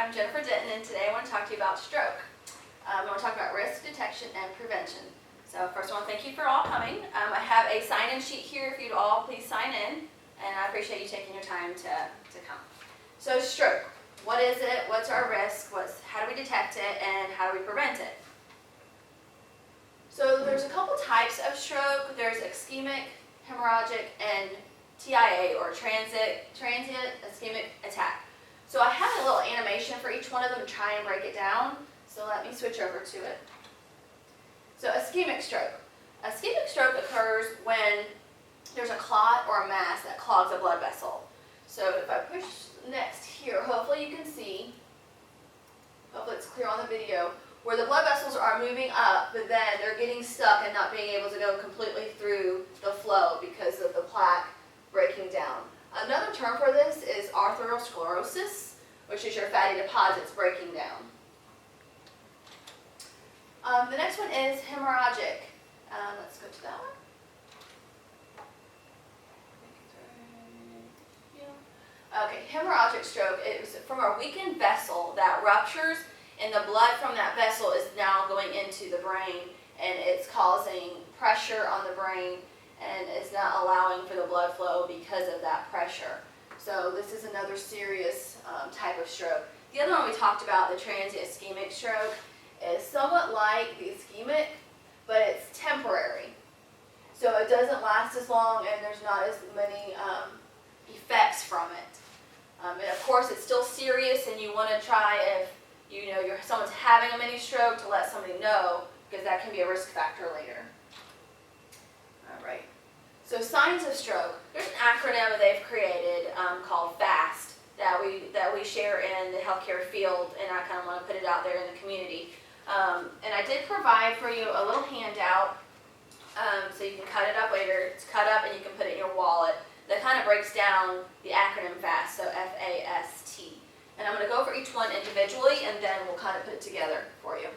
I'm Jennifer Denton, and today I want to talk to you about stroke. I want to talk about risk detection and prevention. So first I want to thank you for all coming. I have a sign-in sheet here if you'd all please sign in, and I appreciate you taking your time to come. So stroke, what is it? What's our risk? How do we detect it, and how do we prevent it? So there's a couple types of stroke. There's ischemic, hemorrhagic, and TIA, or transient ischemic attack. So I have a little animation for each one of them to try and break it down. So let me switch over to it. So ischemic stroke. Ischemic stroke occurs when there's a clot or a mass that clogs a blood vessel. So if I push next here, hopefully you can see, hopefully it's clear on the video, where the blood vessels are moving up, but then they're getting stuck and not being able to go completely through the flow because of the plaque breaking down. Another term for this is atherosclerosis, which is your fatty deposits breaking down. The next one is hemorrhagic. Let's go to that one. Okay, hemorrhagic stroke is from a weakened vessel that ruptures, and the blood from that vessel is now going into the brain, and it's causing pressure on the brain, and it's not allowing for the blood flow because of that pressure. So this is another serious type of stroke. The other one we talked about, the transient ischemic stroke, is somewhat like the ischemic, but it's temporary. So it doesn't last as long, and there's not as many effects from it. And of course, it's still serious, and you want to try, if someone's having a mini stroke, to let somebody know, because that can be a risk factor later. All right. So signs of stroke. There's an acronym that they've created called FAST that we share in the healthcare field, and I kind of want to put it out there in the community. And I did provide for you a little handout, so you can cut it up later. It's cut up, and you can put it in your wallet. That kind of breaks down the acronym FAST, so F-A-S-T. And I'm going to go over each one individually, and then we'll kind of put it together for you.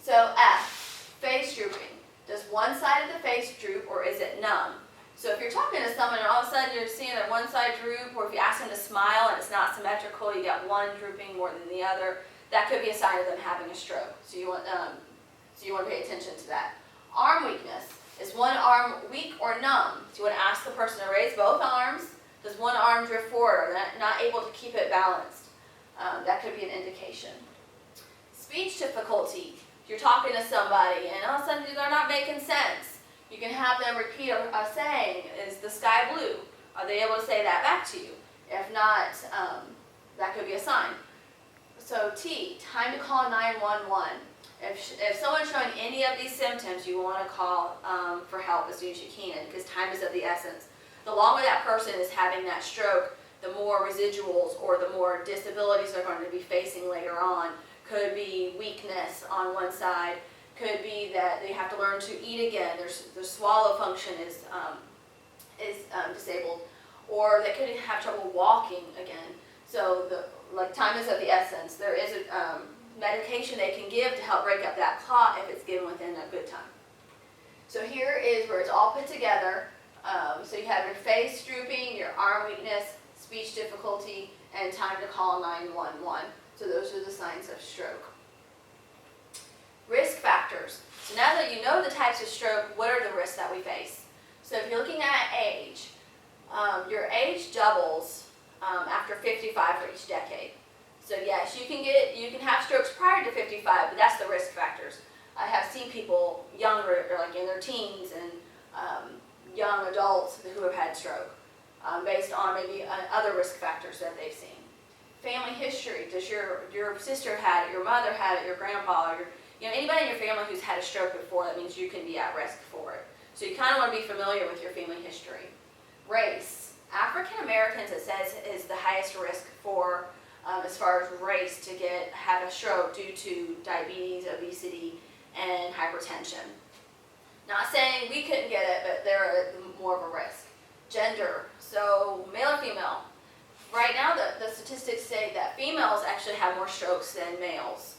So F, face drooping. Does one side of the face droop, or is it numb? So if you're talking to someone and all of a sudden you're seeing that one side droop, or if you ask them to smile and it's not symmetrical, you got one drooping more than the other, that could be a sign of them having a stroke. So you want to pay attention to that. Arm weakness. Is one arm weak or numb? So you want to ask the person to raise both arms. Does one arm drift forward, or not able to keep it balanced? That could be an indication. Speech difficulty. You're talking to somebody and all of a sudden they're not making sense. You can have them repeat a saying, is the sky blue? Are they able to say that back to you? If not, that could be a sign. So T, time to call 911. If someone's showing any of these symptoms, you want to call for help as soon as you can, because time is of the essence. The longer that person is having that stroke, the more residuals or the more disabilities they're going to be facing later on. Could be weakness on one side, could be that they have to learn to eat again, their swallow function is disabled, or they could have trouble walking again. So time is of the essence. There is a medication they can give to help break up that clot if it's given within a good time. So here is where it's all put together. So you have your face drooping, your arm weakness, speech difficulty, and time to call 911. So those are the signs of stroke. Risk factors. So now that you know the types of stroke, what are the risks that we face? So if you're looking at age, your age doubles after 55 for each decade. So yes, you can have strokes prior to 55, but that's the risk factors. I have seen people younger, like in their teens, and young adults who have had stroke based on maybe other risk factors that they've seen. Family history. Does your sister had it, your mother had it, your grandpa, or anybody in your family who's had a stroke before? That means you can be at risk for it. So you kind of want to be familiar with your family history. Race. African Americans, it says, is the highest risk for, as far as race, to have a stroke due to diabetes, obesity, and hypertension. Not saying we couldn't get it, but they're more of a risk. Gender. So male or female. Right now, the statistics say that females actually have more strokes than males.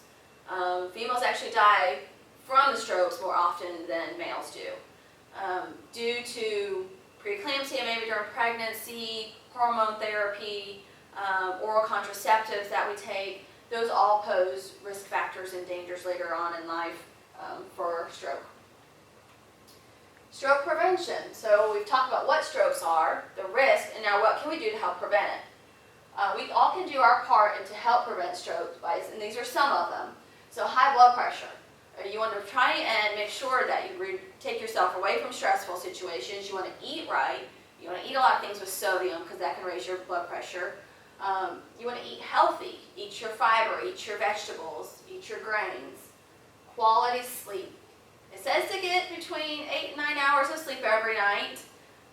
Females actually die from the strokes more often than males do. Due to preeclampsia, maybe during pregnancy, hormone therapy, oral contraceptives that we take, those all pose risk factors and dangers later on in life for stroke. Stroke prevention. So we've talked about what strokes are, the risk, and now what can we do to help prevent it. We all can do our part to help prevent stroke, and these are some of them. So high blood pressure. You want to try and make sure that you take yourself away from stressful situations. You want to eat right. You want to eat a lot of things with sodium because that can raise your blood pressure. You want to eat healthy. Eat your fiber, eat your vegetables, eat your grains. Quality sleep. It says to get between 8 and 9 hours of sleep every night.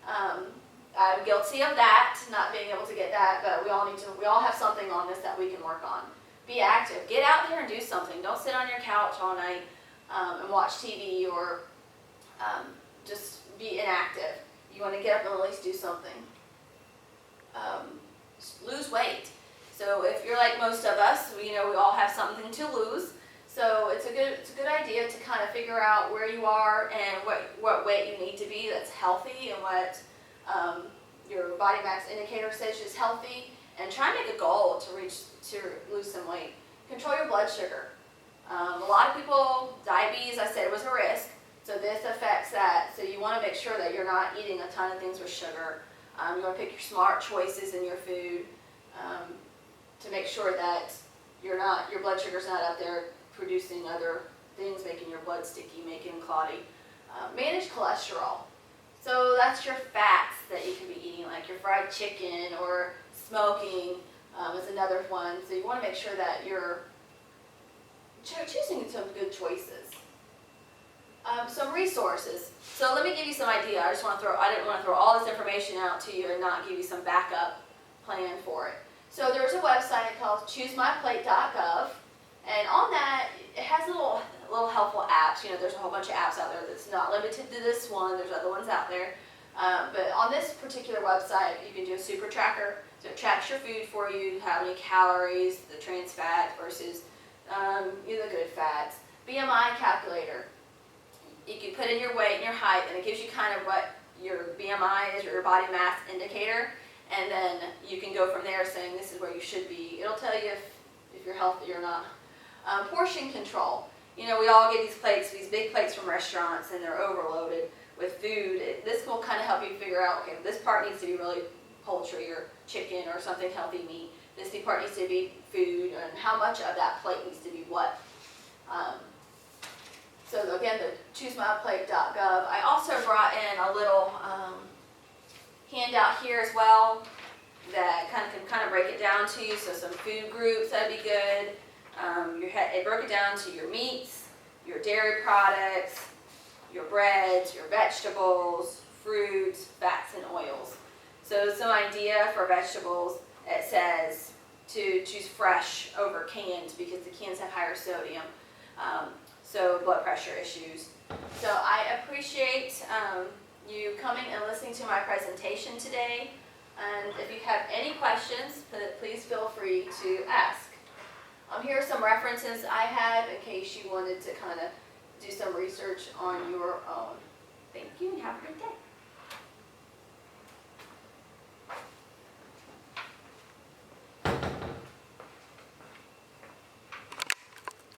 I'm guilty of that, not being able to get that, but we all have something on this that we can work on. Be active. Get out there and do something. Don't sit on your couch all night and watch TV or just be inactive. You want to get up and at least do something. Lose weight. So if you're like most of us, we all have something to lose. So it's a good idea to kind of figure out where you are and what weight you need to be that's healthy and what your body mass indicator says is healthy, and try and make a goal to lose some weight. Control your blood sugar. A lot of people, diabetes, I said, was a risk, so this affects that. So you want to make sure that you're not eating a ton of things with sugar. You want to pick your smart choices in your food to make sure that your blood sugar's not up there producing other things, making your blood sticky, making it clotty. Manage cholesterol. So that's your fats that you can be eating, like your fried chicken or smoking is another one. So you want to make sure that you're choosing some good choices. Some resources. So let me give you some idea. I didn't want to throw all this information out to you and not give you some backup plan for it. So there's a website called choosemyplate.gov, and on that it has little helpful apps. There's a whole bunch of apps out there that's not limited to this one. There's other ones out there. But on this particular website, you can do a super tracker. So it tracks your food for you, how many calories, the trans fat versus the good fats. BMI calculator. You can put in your weight and your height, and it gives you kind of what your BMI is, or your body mass indicator. And then you can go from there saying this is where you should be. It'll tell you if you're healthy or not. Portion control. We all get these plates, these big plates from restaurants, and they're overloaded with food. This will kind of help you figure out, okay, this part needs to be really poultry or chicken or something healthy meat. This part needs to be food, and how much of that plate needs to be what. So again, the choosemyplate.gov. I also brought in a little handout here as well that can break it down to you. So some food groups, that'd be good. It broke it down to your meats, your dairy products, your breads, your vegetables, fruits, fats, and oils. So some idea for vegetables, it says to choose fresh over canned because the cans have higher sodium. So blood pressure issues. So I appreciate you coming and listening to my presentation today. And if you have any questions, please feel free to ask. Here are some references I have in case you wanted to kind of do some research on your own. Thank you and have a great day.